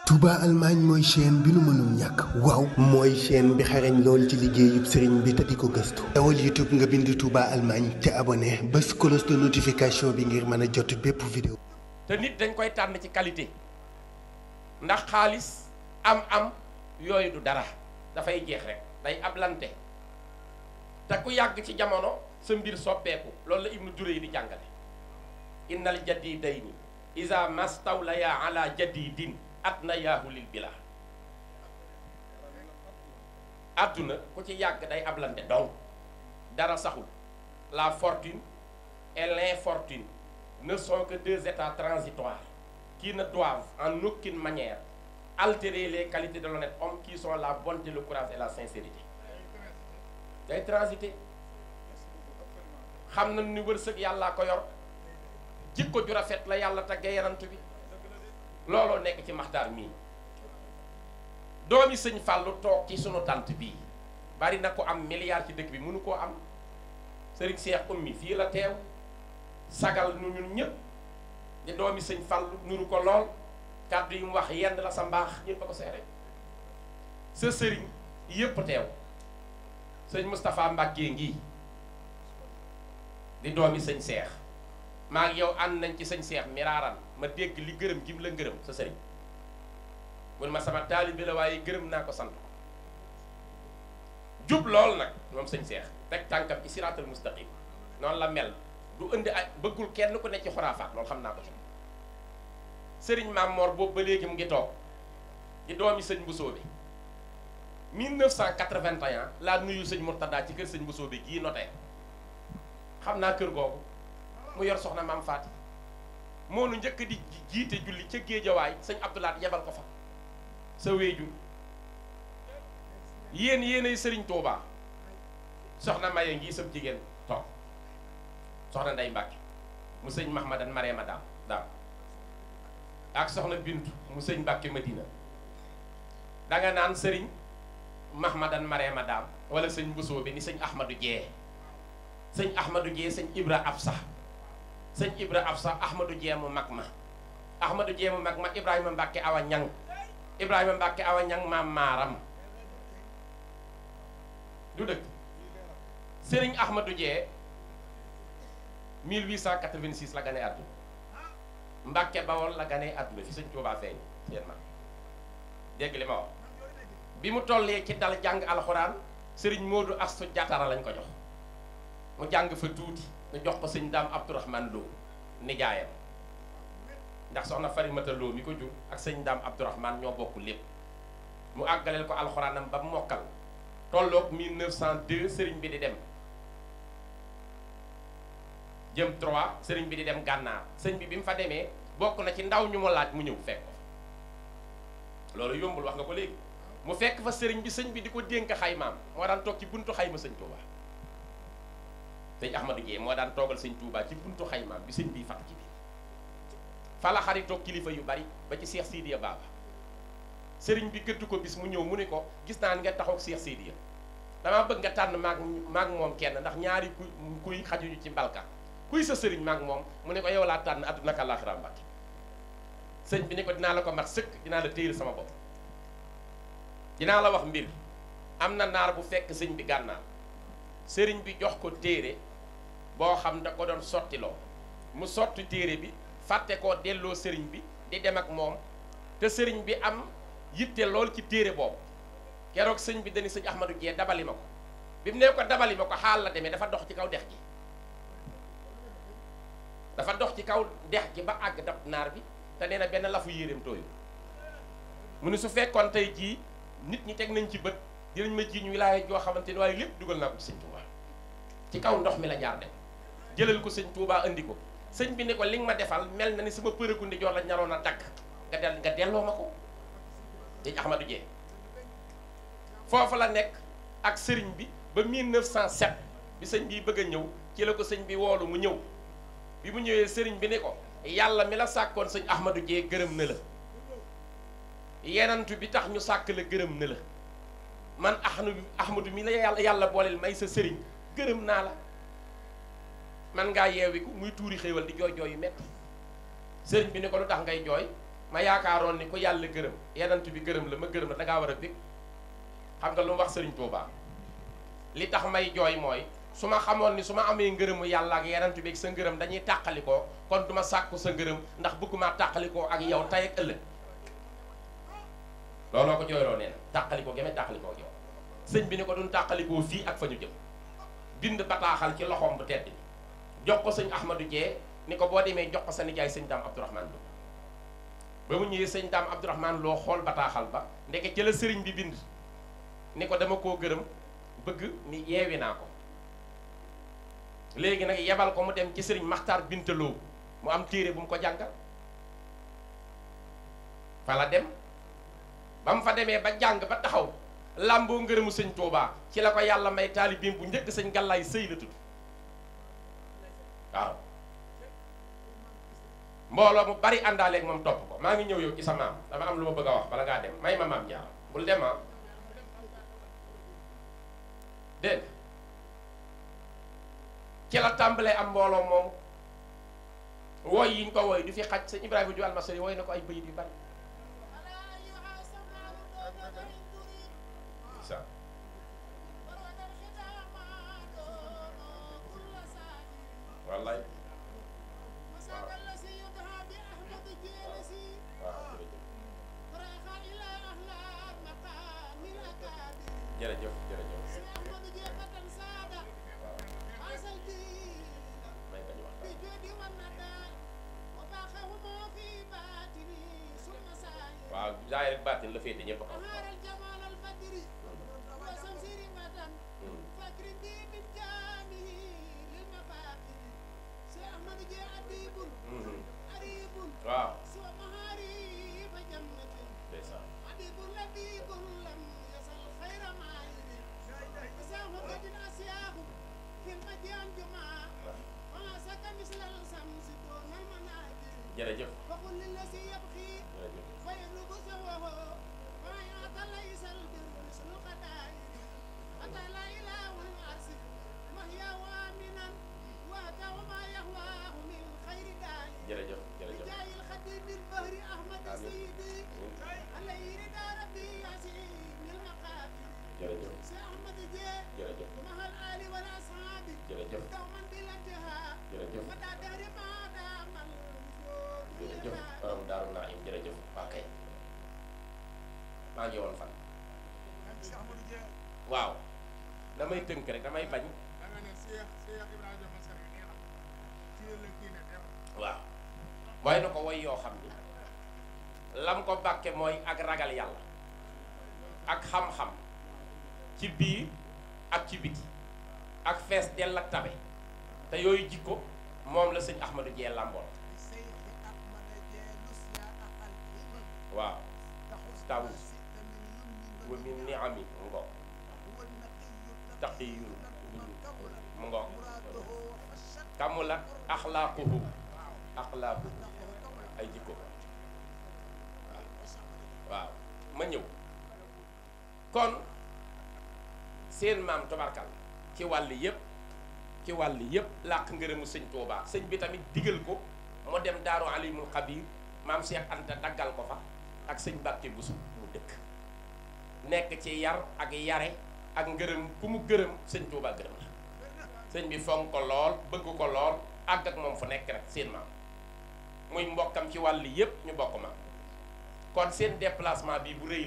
Touba Allemagne mooy chaîne bi nu mënul ñàkk waaw mooy chaîne bi xarañ lool ci liggéeyub sëriñ bi te di ko gëstu dawal YouTube nga bind Touba Allemagne te abonné bés cloche de notification bi ngir mën a jot bépp vidéo. te nit dañ koy tànn ci qualité ndax xaalis am yooyu du dara dafay jeex rek day ablante te ku yàgg ci jamono sa mbir soppeeku loolu la Ibnu Durayy di jàngale innal jadidayni iza mastawlaya ala jadidin adna yaahu lil bila àdduna ku ci yàgg day ablante donc dara saxul la fortune et l'infortune ne sont que deux états transitoires qui ne doivent en aucune manière altérer les qualités de l'honnête homme qui sont la bonté, le courage et la sincérité. day transité xam na ni wërsëg yàllaa ko yor jikko ju rafet la yàlla taggee yarantu bi looloo nekk ci maxtaar mii doomi sëñ Fàllu toog ci sunu tànt bii bari na ko am milliard ci dëkk bi mënu koo am sëriñ Seex Ummi fii la teew sagal nu ñun ñëpp di doomi sëñ Fàllu nuru ko lool kàddu yi mu wax yenn la sa mbaax ñëpp a ko seere sa sëriñ yëpp teew sëñ Moustapha Mbàkke ngi di doomi sëñ Seex maa ngi yow ànd nañ ci sëñ Seex miraaran ma dégg li gërëm gi mu la ngërëm sa sëriñ mun ma sama taalibe la waaye gërëm naa ko sant ko jub lool nag moom sëñ Seex teg tànkam ci siraatal mustaqim noonu la mel du indi ay bëggul kenn ku ne ci xuraafaat loolu xam naa ko ci sëriñ Maam Mor boobu ba léegi mu ngi toog di doomi sëñ Mbusoobe 1981 laa nuyu sëñ Murtada ci kër sëñ Mbusoobe gii notaire xam naa kër googu mu yor soxna Maam Faati moo nu njëkk di jiite julli ca Géejawaay sëñ Abdoulaat yebal ko fa sa wéeju yéenay sëriñ Tuubaa soxna Maye ngi sab jigéen toog soxna Ndey Mbàkke mu sëñ Mahmadan Mareema daam ak soxna Bintu mu sëñ Mbàkke Madina danga naan sëriñ Mahmadan Mareema daam wala sëñ Mbusoo bi ni sëñ Ahmadou Jee sëñ Ahmadou Jee sëñ Ibra Absa sëñ Ibra Absa Ahmadou Jee mu mag ma Ahmadou Jee mu mag ma Ibrahima Mbàkke Awa Ñang Ibrahima Mbàkke Awa Ñang maam maaram du dëkk sëriñ Ahmadou Jee 1886 la gane àdduna Mbàkke Bawol la gane àdduna fi sëñ Tuubaa feeñ seen maam dégg li ma wax bi mu tollee ci dal jàng alxuraan sëriñ Moodu Astu Jatara lañ ko jox mu jàng fa tuuti ñu jox ko sëñ Daam Abdourahman Lo nijaayam ndax soxna Farimata Lo mi ko jur ak sëñ Daam Abdourahman ñoo bokk lépp mu àggaleel ko alxuraanam ba mokkal tolloog 1902 sëriñ bi di dem jëm 3 sëriñ bi di dem gànnaar sëñ bi mu fa demee bokk na ci ndaw ñu mu laaj mu ñëw fekk ko loolu yombul wax nga ko léegi mu fekk fa sëriñ bi sëñ bi di ko dénk xaymaam moo daan toog ci buntu xayma sëñ Touba sëñ Ahmadou Dieye moo daan toogal sëñ Touba ci buntu xaymaam bi sëñ bii fat ci biir fa la xaritoog kilifa yu bari ba ci Cheikh Sidiya Baba sëriñ bi gëdd ko bis mu ñëw mu ne ko gis naa nga taxaw Cheikh Sidiya damaa bëgg nga tànn maag moom kenn ndax ñaari kuy xajuñu ci mbalka kuy sa sëriñ maag moom mu ne ko yow laa tànn àdduna ak àllaaxira Mbàkke sëñ bi ne ko dinaa la ko mat sëkk dinaa la téyel sama bopp dinaa la wax mbir am na naar bu fekk sëñ bi gànnaar sëriñ bi jox ko téere boo xam da ko doon sottiloo mu sotti téere bi fàtte koo delloo sëriñ bi di dem ak moom te sëriñ bi am yitte lool ci téere boobu keroog sëñ bi dañu sëñ Ahmadou Dieye dabali ma ko bi mu ne ko dabali ma ko xaal la demee dafa dox ci kaw dex gi dafa dox ci kaw dex gi ba àgg dab naar bi te nee na benn lafu yéreem tooyu mu ne su fekkoon tey jii nit ñi teg nañ ci bët dinañ ma jiiñ wilaaya joo xamante ni waaye lépp dugal naa ko ci sëñ Touba ci kaw ndox mi la jaar dem jëlal ko sëñ Touba andi ko sëñ bi ne ko li nga ma defal mel na ni sama përëgu ndi joor la ñaroon a dagg nga delloo ma ko sëñ Ahmadou Dieye foofu la nekk ak sëriñ bi ba 1907 bi sëñ bi bëgg a ñëw ci la ko sëñ bi woolu mu ñëw bi mu ñëwee sëriñ bi ne ko yàlla mi la sàkkoon sëñ Ahmadou Dieye gërëm na la yenantu bi tax ñu sàkk la gërëm na la man Ahmadou mi la yàlla booleel may sa sëriñ gërëm naa la man ngaa yeewiku muy tuuri xéewal di jooy jooy yu metti sëriñ bi ne ko lu tax ngay jooy ma yaakaaroon ni ku yàlla gërëm yenant bi gërëm la ma gërëm la da ngaa war a bég. xam nga lu mu wax Sëriñ Tuubaa li tax may jooy mooy su ma xamoon ni su ma amee ngërëmu yàlla ak yenant bi ak sa ngërëm dañuy tàqalikoo kon du ma sàkku sa ngërëm ndax bëgguma tàqalikoo ak yow tey ak ëllëg looloo ko jooyloo nee na tàqalikoo gemee tàqalikoo ak yow sëñ bi ni ko duñ tàqalikoo fii ak fa ñu jëm bind bataaxal ci loxoom bu tedd bi jox ko sëñ Ahmadou Dieng ni ko boo demee jox ko sa nijaay sëñ Daam Abdourahmane Lo ba mu ñëwee sëñ Daam Abdourahmane Lo xool bataaxal ba ndeke ci la sëriñ bi bind ni ko dama koo gërëm bëgg ni yeewi naa ko léegi nag yebal ko mu dem ci sëriñ Maxtaar Bintaloo mu am téere bu mu ko jàngal fa la dem ba mu fa demee ba jàng ba taxaw làmboo ngërëmu sëñ Tuubaa ci la ko yàlla may taalibeem bu njëkk sëñ Gàllaay Sëy la tudd waaw mbooloo mu bari àndaaleeg moom topp ko maa ngi ñëw yow ci sa maam dama am lu ma bëgg a wax bala ngaa dem may ma maam jaar bul dem ah dégg ci la tàmbalee am mbooloo moom wooy yiñ ko wooy du fi xaj sëñ Ibrahima ju almasari wooy na ko ay bëyit yu bari wallaay jërëjëf jërëjëf waaw jaay rek baatin la féete ñëpp xam waaw jërëjëf jërëjëf jërëjëf jërëjëf borom Daaru Naim jërëjëf waa kay maa ngi woon fan waaw damay tënk rek damay bañ waaw mooy na ko woy yoo xam ni lam ko bàkke mooy ak ragal yàlla ak xam-xam ci biir ak ci biti ak fees dell ak tabe te yooyu jikko moom la sëñ Ahmadou Dieng làmboon waaw tawu wa min ni'ami mu ngo taqiyun mu ngo kamulat axlaaquhu ay jikko waaw ma ñëw kon seen maam tobarkal ci wàll yépp làq ngërëmu sëñ Tuubaa sëñ bi tamit digal ko mu dem Daaru Alimul Xabiir maam Cheikh Anta daggal ko fa ak sëñ Mbàkke Buso mu dëkk nekk ci yar ak yare ak ngërëm ku mu gërëm sëñ Tuubaa gërëm la sëñ bi fonk ko lool bëgg ko lool àgg ak moom fu nekk rek seen maam muy mbokkam ci wàll yépp ñu bokk ma kon seen déplacement bi bu rëy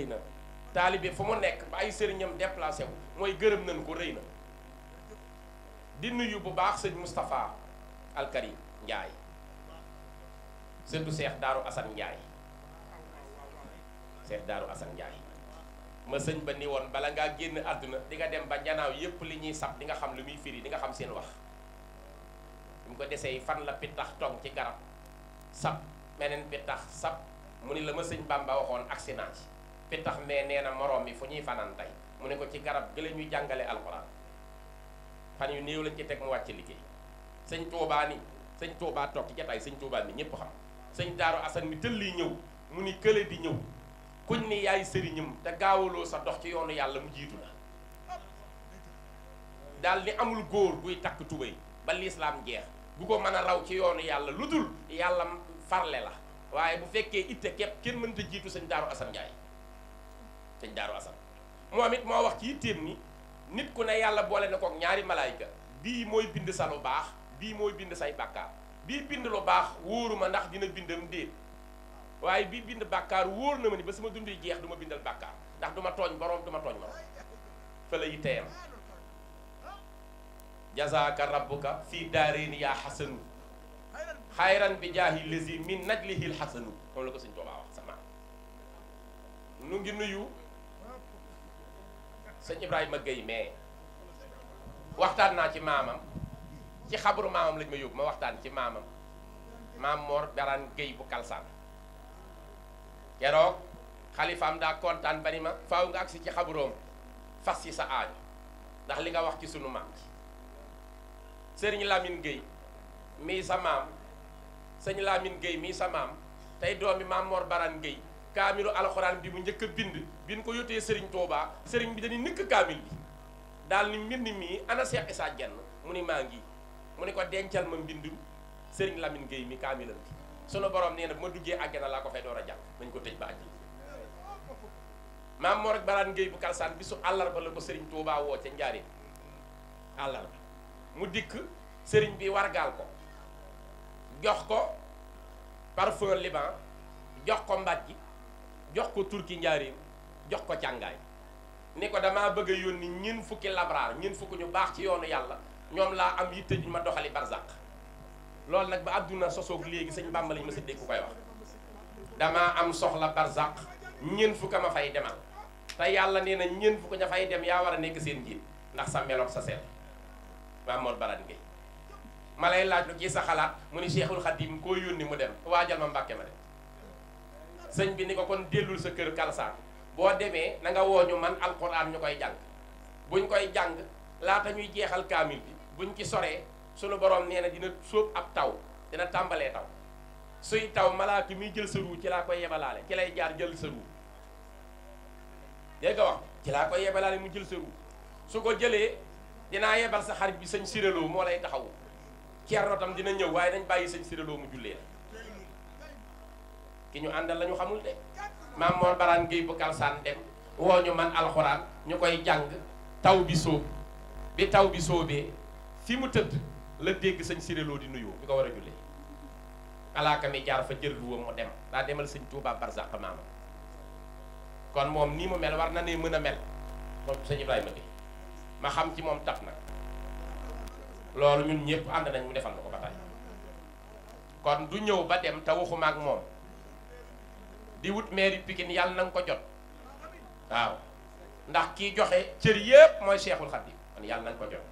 na taalibe fu mu nekk ba ay sëriñam déplacé wu mooy gërëm nañ ko rëy na di nuyu bu baax sëñ Moustapha Alkarim Njaay sëtu Seex Daaru Asan Njaay Seex Daaru Asan Njaay ma sëñ ba ni woon bala ngaa génn àdduna di nga dem ba njanaaw yépp li ñuy sab di nga xam lu muy firi di nga xam seen wax bu mu ko desee fan la pittax tong ci garab sab meneen pittax sab mu ni la ma sëñ Bamba waxoon accident ci pittax mais nee na moroom mi fu ñuy fanaan tey mu ne ko ci garab gi la ñuy jàngale alxuraan fan yu néew lañ ci teg mu wàcc liggéey sëñ Tuubaa ni sëñ Tuubaa toog ci jataay sëñ Tuubaa ni ñépp xam sëñ Daaru Asan mi tëll yi ñëw mu ni kële di ñëw kuñ ni yaay sëriñam te gaawaloo sa dox ci yoonu yàlla mu jiitu la daal ni amul góor guy takk tubéy ba lislaam jeex bu ko mën a raw ci yoonu yàlla lu dul yàlla farle la waaye bu fekkee itte képp kenn mënta jiitu sëñ Daaru Asan Njaay sëñ Daaru Asan moom it moo wax ci itteem ni nit ku ne yàlla boole na kook ñaari malaayka bii mooy bind sa lu baax bii mooy bind say bàkkaar bii bind lu baax wóoruma ndax dina bindam déet waaye bii bind bàkkaar wóor na ma ni ba sama dund jeex du ma bindal bàkkaar ndax du ma tooñ borom du ma tooñ ma fa la yitteyam jazaaka rabbuka fii daareeni yaa xasanu xayran bi jaahi lazi min najlihil xasanu moom la ko sëñ Tuubaa wax sama nu ngi nuyu sëñ Ibrahima Gueye mais waxtaan naa ci maamam ci xabru maamam lañ ma yóbbu ma waxtaan ci maamam maam Mor Daraan Gueye bu Kalsaan keroog xalifaam daa kontaan ba ni ma faaw nga agsi ci xabroom fas yi sa aaju ndax li nga wax ci sunu maam sëriñ Lamine Gueye mii sa maam sëñ Lamine Gueye mii sa maam tey doomi maam Mor Daraan Gueye kaamilu alxuraan bi mu njëkk a bind bi ñu ko yóotee sëriñ Touba sëriñ bi dañuy nikk kaamil bi daal ni mbind mii ana Cheikh Issa Diène mu ni maa ngi mu ni ko dencal ma mbindum sëriñ Lamine Gueye mi kaamilam bi sunu borom nee na bu ma duggee àjjana laa ko fay door a jàpp nañ ko tëj ba àjji maam Mor Daraan Gueye bu Kalsaan bisu àllarba la ko sëriñ Touba woo ca Njaaréem àllarba mu dikk sëriñ bi wargaal ko jox ko parfum liban jox ko mbàjj jox ko turki Njaaréem jox ko càngaay ni ko damaa bëgg a yónni ñeen fukki labraar ñeen fukki ñu baax ci yoonu yàlla ñoom laa am yitte ju ma doxali barzaq loolu nag ba àdduna sosoog léegi sëñ Bàmba lañ ma sa dégg ku koy wax damaa am soxla barzaq ñeen fukka ma fay demal te yàlla nee na ñeen fukk ña fay dem yaa war a nekk seen njiit ndax sa meloog sa seet Maam Mor Daraan Gueye ma lay laaj lu ci sa xalaat mu ni Cheikhul Khadim koo yónni mu dem waajal ma Mbàkke ma dem sëñ bi ni ko kon dellul sa kër Kalsaan boo demee na nga wooñu man alquran ñu koy jàng buñ koy jàng laata ñuy jeexal kaamil bi buñ ci soree sunu borom nee na dina sóob ab taw dina tàmbalee taw suy taw malaaka muy jël sa ruu ci laa koy yebalaale ci lay jaar jël sa ruu dégg nga wax ci laa koy yebalaale mu jël sa ruu su ko jëlee dinaa yebal sa xarit bi sëñ Siréloo moo lay taxawu Ceerno tam dina ñëw waaye dañ bàyyi sëñ Siréloo mu jullee la ki ñu àndal la ñu xamul de Maam Mor Daraan Gueye bu Kalsaan dem woo ñu man alxuraan ñu koy jàng taw bi sóob bi taw bi sóobee fi mu tëdd la dégg sëñ Siréloo di nuyoo bi ko war a jullee alaaka mi jaar fa jël luwam mu dem daa demal sëñ Touba barzaq maama kon moom nii mu mel war na ne mën a mel moom sëñ Ibrahima Gueye ma xam ci moom tap nag loolu ñun ñëpp ànd nañ mu defal na ko ba tey kon du ñëw ba dem te waxuma ak moom di wut mairie Pikine yàlla na nga ko jot waaw ndax kii joxe cër yëpp mooy Cheikhul Khadim kon yàlla na nga ko jot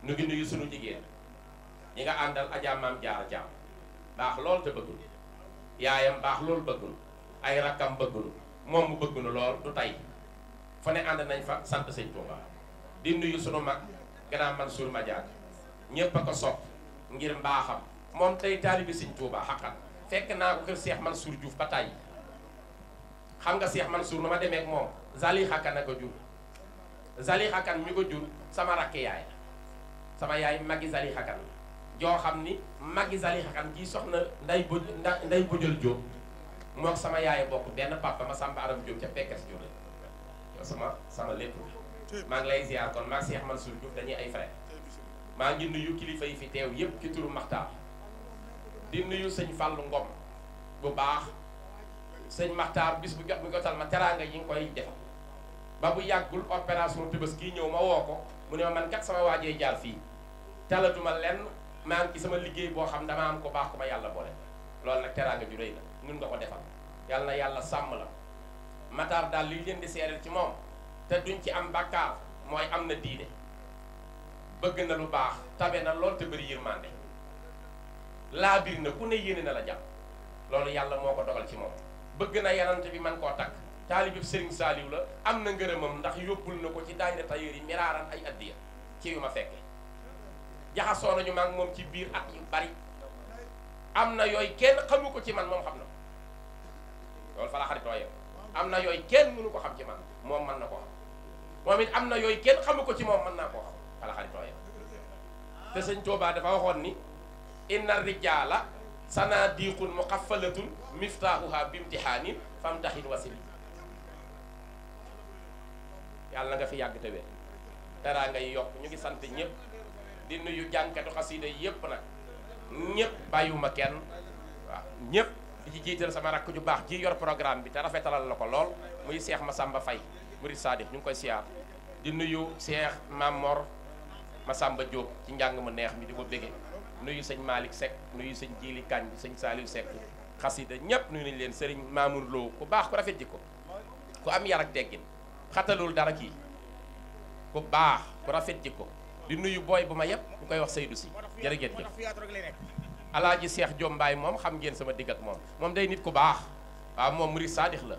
nu ngi nuyu sunu jigéen ñi nga àndal Adja Maam Jaara Jaam baax loolu te bëggul yaayam baax loolu bëggul ay rakkam bëggul moom mu bëggul lool du tey fu ne ànd nañ fa sant sëñ Touba di nuyu sunu mag Grand Mansour Madiagne ñépp a ko sopp ngir mbaaxam moom tey taalibi sëñ Touba xaqan fekk naa ko kër Cheikh Mansour Diouf ba tàyyi xam nga Cheikh Mansour nu ma demee ak moom Zali Xakan a ko jur Zali Xakan mi ko jur sama rakk yaay sama yaay magi Zali Xakan joo xam ni magi Zali Xakan kii soxna nday bujël Jóob mook sama yaay bokk benn papa ma Samba Aram Jóob ca Pekes Jóob yow sama lépp maa ngi lay ziar kon maa Cheikh Mansour Diouf dañuy ay frère maa ngi nuyu kilifa yi fi teew yépp ci turu Maxtaar di nuyu sëñ Fàllu Ngom bu baax sëñ Maxtaar bis bu jot mu jotal ma teraanga yi nga koy defal ba bu yàggul opération Tabaski ñëw ma woo ko mu ne ma man kat sama waajee jaar fii talatuma lenn maa ngi ci sama liggéey boo xam dama am ko baax ko ma yàlla boole loolu nag teraanga ju rëy la nun nga ko defal yàlla na yàlla sàmm la Maxtaar daal li leen di seereel ci moom te duñ ci am bàkkaar mooy am na diine bëgg na lu baax tabe na lool te bëri yërmande laa biir na ku ne yéene na la jàpp loolu yàlla moo ko dogal ci moom bëgg na yanante bi man koo takk taalibi Sëriñ Saaliw la am na ngërëmam ndax yóbbul na ko ci daayira tailleur yi miraaran ay addiya ci yu ma fekke jaxasoo nañu maag moom ci biir at yu bari am na yooyu kenn xamu ko ci man moom xam na ko loolu fa la xaritoo yow am na yooyu kenn mënu ko xam ci man moom mën na ko xam moom it am na yooyu kenn xamu ko ci moom mën naa koo xam fa la xaritoo yow te sëñ Tuubaa dafa waxoon ni inna rijaala sanadiqun muqaffalatun miftaahuha bimtihaanin famtahin wasili. yàlla nga fi yàgg te wér dara ngay yokk. ñu ngi sant ñëpp di nuyu jànkatu xasida yëpp nag ñëpp bàyyiwuma kenn waaw ñëpp di ci jiital sama rakk ju baax ji yor programme bi te rafetalal la ko lool muy Cheikh Massamba Faye murid Sadikh ñu ngi koy siyaar. di nuyu Cheikh Mamor Massamba Diop ci njàng mu neex mi di ko bége. nuyu sëñ Malick Seck nuyu sëñ Jili Kañ bi sëñ Saliou Seck xasida ñëpp nuyu nañ leen sëriñ Mamour Lo ku baax ku rafet ji ko ku am yar ak teggin xatalul dara kii ku baax ku rafet ji ko. di nuyu booy bu ma yëpp ñu koy wax Seydou si jërëjëf jëf. alaaji Cheikh Diom Mbaye moom xam ngeen sama digg ak moom day nit ku baax waaw moom murid Sadikh la